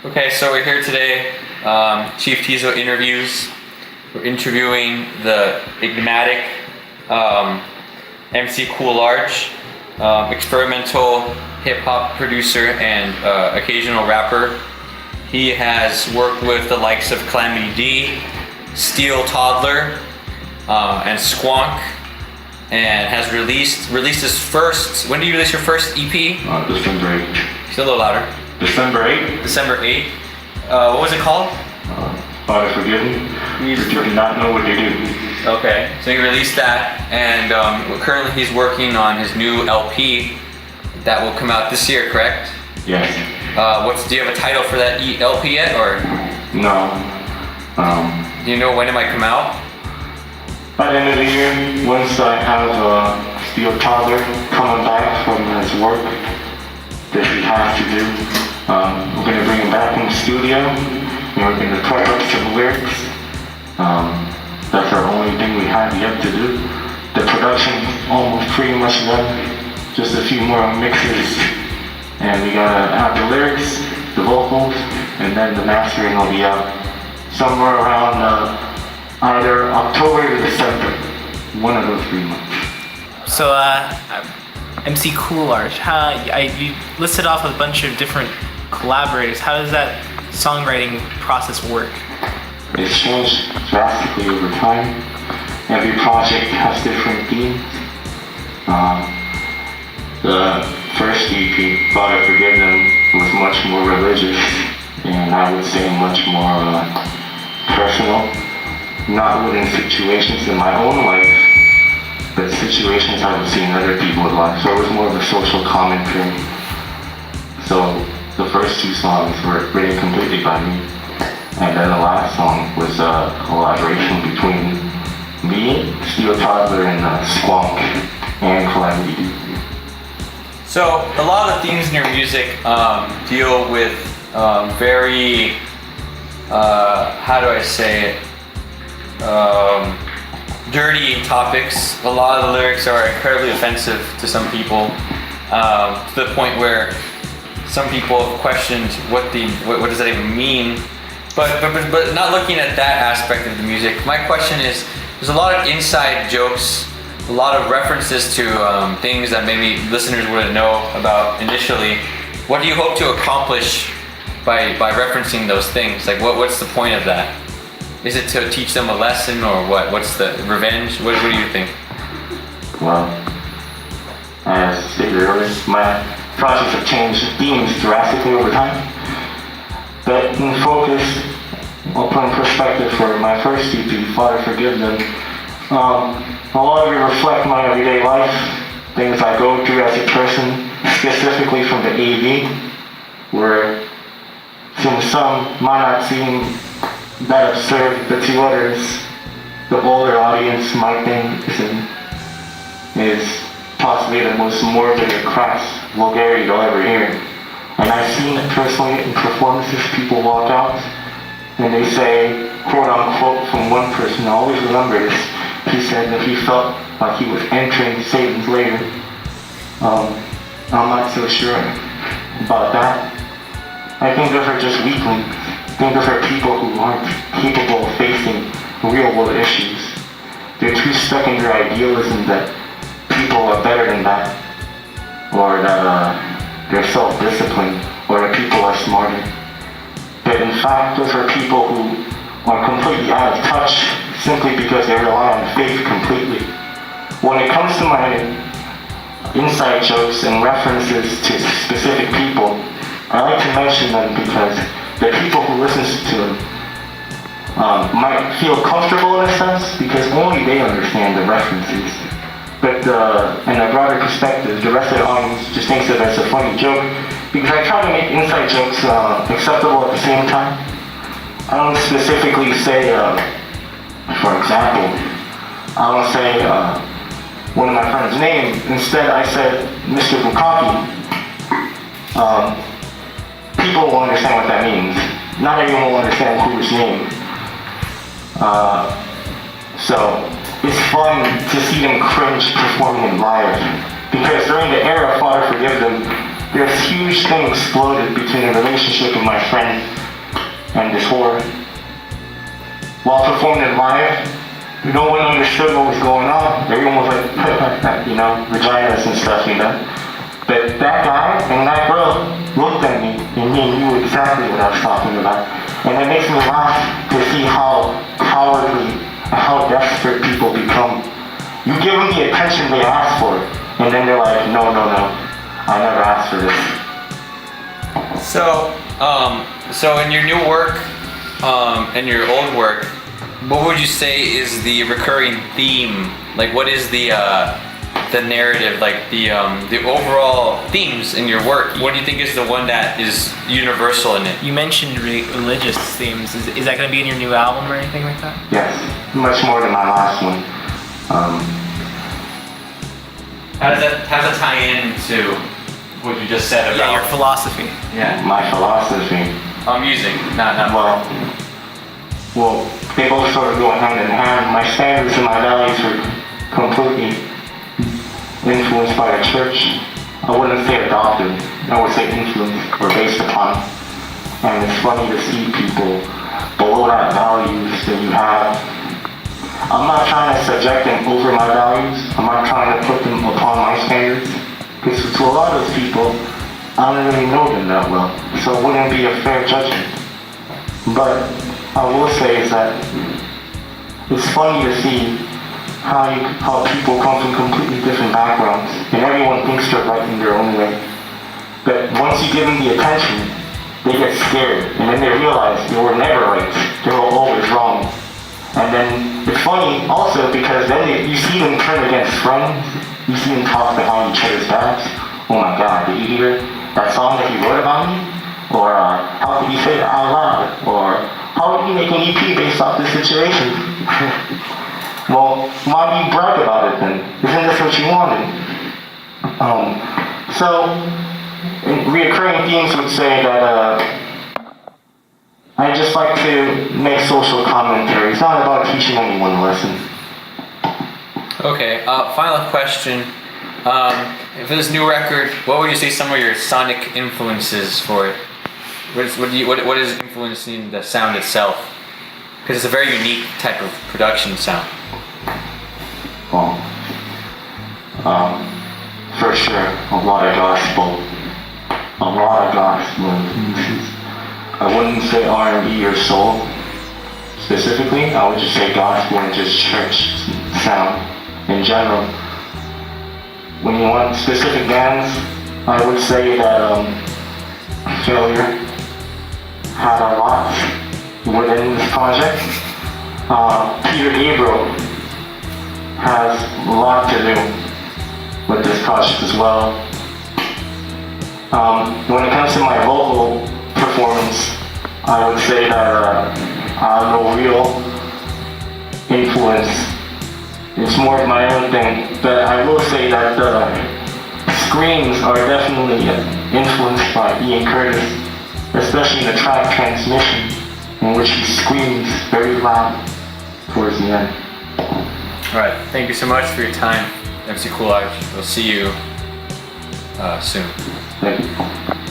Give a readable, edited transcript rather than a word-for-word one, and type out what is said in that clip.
Okay, so we're here today, Chief Tizo interviews. We're interviewing the enigmatic MC Coolarge, experimental hip-hop producer and occasional rapper. He has worked with the likes of Calamity D, Steel Toddler, and Squonk, and has released his first. When did you release your first EP? December 8th. Still a little louder. December 8th. December 8th. What was it called? Father Forgive Me. You do not know what they do. Okay, so he released that, and currently he's working on his new LP that will come out this year, correct? Yes. Do you have a title for that LP yet, or? No. Do you know when it might come out? By the end of the year, once I have Steel Toddler coming back from his work that he has to do, we're going to bring him back in the studio, and we're going to type up some lyrics. That's our only thing we have yet to do. The production's almost pretty much done. Just a few more mixes, and we gotta have the lyrics, the vocals, and then the mastering will be out somewhere around either October or December. One of those 3 months. So, MC Coolarge, you listed off a bunch of different collaborators. How does that songwriting process work? It's changed drastically over time. Every project has different themes. The first EP, Father Forgive Them, was much more religious, and I would say much more personal. Not within situations in my own life, but situations I would see in other people's lives. So it was more of a social commentary. So the first 2 songs were written completely by me. And then the last song was a collaboration between me, Steel Toddler, and Squonk, and Calamity D. So a lot of the themes in your music deal with very, how do I say it, dirty topics. A lot of the lyrics are incredibly offensive to some people, to the point where some people have questioned what does that even mean. But not looking at that aspect of the music, my question is, there's a lot of inside jokes, a lot of references to things that maybe listeners wouldn't know about initially. What do you hope to accomplish by referencing those things? Like, what's the point of that? Is it to teach them a lesson, or what? What's the revenge? What do you think? Well, as stated earlier, my projects have changed themes drastically over time. But in focus, I'll put in perspective for my first EP, Father Forgive Them. A lot of it reflect my everyday life, things I go through as a person, specifically from the AV, where to some might not seem that absurd, but to others, the older audience might think is possibly the most morbid and crass vulgarity they'll ever hear. And I've seen it personally in performances. People walk out and they say, quote unquote, from one person, I always remember this, he said that he felt like he was entering Satan's lair. I'm not so sure about that. I think those are just weaklings. I think those are people who aren't capable of facing real world issues. They're too stuck in their idealism that people are better than that, or that they're self-disciplined, or that people are smarter. But in fact, those are people who are completely out of touch simply because they rely on faith completely. When it comes to my inside jokes and references to specific people, I like to mention them because the people who listen to them might feel comfortable in a sense because only they understand the references. But in a broader perspective, the rest of the audience just thinks of it as a funny joke because I try to make inside jokes acceptable at the same time. I don't specifically say, for example, I don't say one of my friends' name. Instead, I said Mr. Bukaki. People will understand what that means. Not everyone will understand whose name. So it's fun to see them cringe performing it live. Because during the era of Father Forgive Them, this huge thing exploded between the relationship of my friend and this whore. While performing it live, no one understood what was going on. Everyone was like, vaginas and stuff, But that guy and that girl looked at me and he knew exactly what I was talking about. And it makes me laugh to see how cowardly and how desperate people become. You give them the attention they ask for, and then they're like, no, I never asked for this. So in your new work, and your old work, what would you say is the recurring theme? Like, what is the narrative, like the overall themes in your work? What do you think is the one that is universal in it? You mentioned religious themes. Is that going to be in your new album or anything like that? Yes, much more than my last one. How does that tie into what you just said about your philosophy? Yeah, my philosophy. Music, not Well, they both sort of go hand in hand. My standards and my values are completely influenced by the church. I wouldn't say adopted, I would say influenced or based upon. And it's funny to see people below that values that you have. I'm not trying to subject them over my values. I'm not trying to put them upon my standards. Because to a lot of those people, I don't really know them that well. So it wouldn't be a fair judgment. But I will say is that it's funny to see how people come from completely different backgrounds, and everyone thinks they're right in their own way. But once you give them the attention, they get scared, and then they realize they were never right. They were always wrong. And then it's funny also because then you see them turn against friends. You see them talk behind each other's backs. Oh my God, did you hear that song that he wrote about me? Or how could you say that out loud? Or how did you make an EP based off this situation? Well, why do you brag about it then? Isn't this what you wanted? So, reoccurring themes would say that I just like to make social commentary. It's not about teaching anyone a lesson. Okay, final question. For this new record, what would you say some of your sonic influences for it? What is influencing the sound itself? Because it's a very unique type of production sound. Well, for sure, a lot of gospel. I wouldn't say R&B or soul specifically. I would just say gospel and just church sound in general. When you want specific bands, I would say that Failure had a lot within this project. Peter Gabriel has a lot to do with this project as well. When it comes to my vocal performance, I would say that I have no real influence. It's more of my own thing, but I will say that the screams are definitely influenced by Ian Curtis, especially the track Transmission, in which he screams very loud towards the end. Alright, thank you so much for your time, MC Coolarge. We'll see you soon. Thank you.